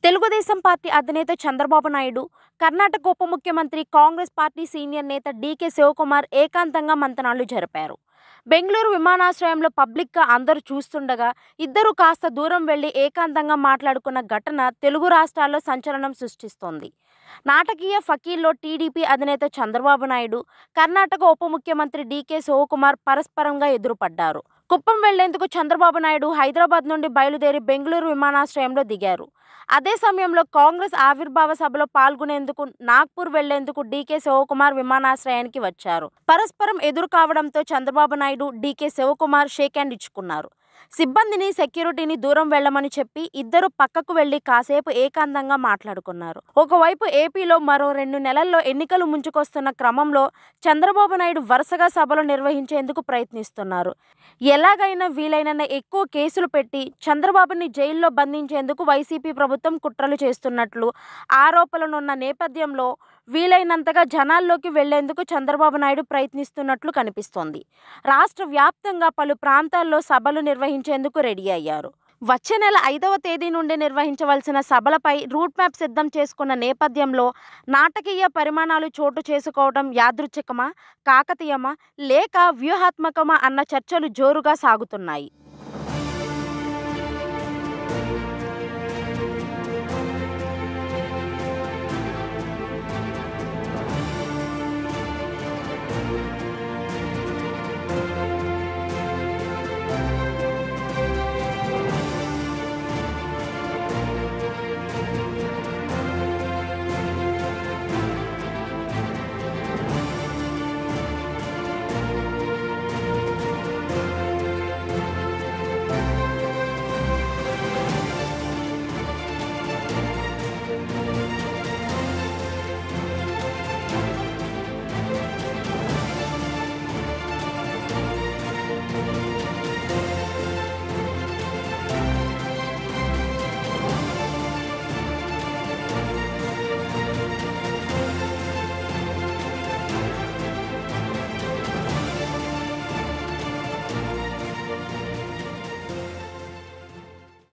Telugu Desam party అధినేత చంద్రబాబు నాయుడు, కర్ణాటక ఉప ముఖ్యమంత్రి, కాంగ్రెస్ పార్టీ సీనియర్ నేత డీకే శివకుమార్ ఏకాంతంగా మంతనాలు జరిపారు. బెంగళూరు విమానాశ్రయంలో పబ్లిక్గా అందరూ చూస్తుండగా ఇద్దరూ కాస్త దూరం వెళ్లి ఏకాంతంగా మాట్లాడుకున్న ఘటన తెలుగు రాష్ట్రాల్లో సంచలనం సృష్టిస్తోంది. నాటకీయ ఫకీర్లో టీడీపీ అధినేత చంద్రబాబు నాయుడు, కర్ణాటక ఉప ముఖ్యమంత్రి డీకే శివకుమార్ పరస్పరంగా ఎదురుపడ్డారు. కుప్పం వెళ్లేందుకు చంద్రబాబు నాయుడు హైదరాబాద్ నుండి బయలుదేరి బెంగళూరు విమానాశ్రయంలో దిగారు. అదే సమయంలో కాంగ్రెస్ ఆవిర్భావ సభలో పాల్గొనేందుకు నాగ్పూర్ వెళ్లేందుకు డీకే శివకుమార్ విమానాశ్రయానికి వచ్చారు. పరస్పరం ఎదురు కావడంతో Chandrababu Naidu, DK Shivakumar shake hand ఇచ్చుకున్నారు. సిబ్బందిని, సెక్యూరిటీని దూరం వెళ్లమని చెప్పి ఇద్దరు పక్కకు వెళ్లి కాసేపు ఏకాంతంగా మాట్లాడుకున్నారు. ఒకవైపు ఏపీలో మరో 2 నెలల్లో ఎన్నికలు ముంచుకొస్తున్న క్రమంలో చంద్రబాబు నాయుడు వరుసగా సభలు నిర్వహించేందుకు ప్రయత్నిస్తున్నారు. ఎలాగైనా వీలైనంత ఎక్కువ కేసులు పెట్టి చంద్రబాబుని జైల్లో బంధించేందుకు వైసీపీ ప్రభుత్వం కుట్రలు చేస్తున్నట్లు ఆరోపణలున్న నేపథ్యంలో వీలైనంతగా జనాల్లోకి వెళ్లేందుకు చంద్రబాబు నాయుడు ప్రయత్నిస్తున్నట్లు కనిపిస్తోంది. రాష్ట్ర వ్యాప్తంగా పలు ప్రాంతాల్లో సభలు నిర్వహించేందుకు రెడీ అయ్యారు. వచ్చే నెల 5వ తేదీ నుండి నిర్వహించవలసిన సభలపై రూట్ మ్యాప్ సిద్ధం చేసుకున్న నేపథ్యంలో నాటకీయ పరిమాణాలు చోటు చేసుకోవడం యాదృచ్ఛికమా, కాకతీయమా లేక వ్యూహాత్మకమా అన్న చర్చలు జోరుగా సాగుతున్నాయి.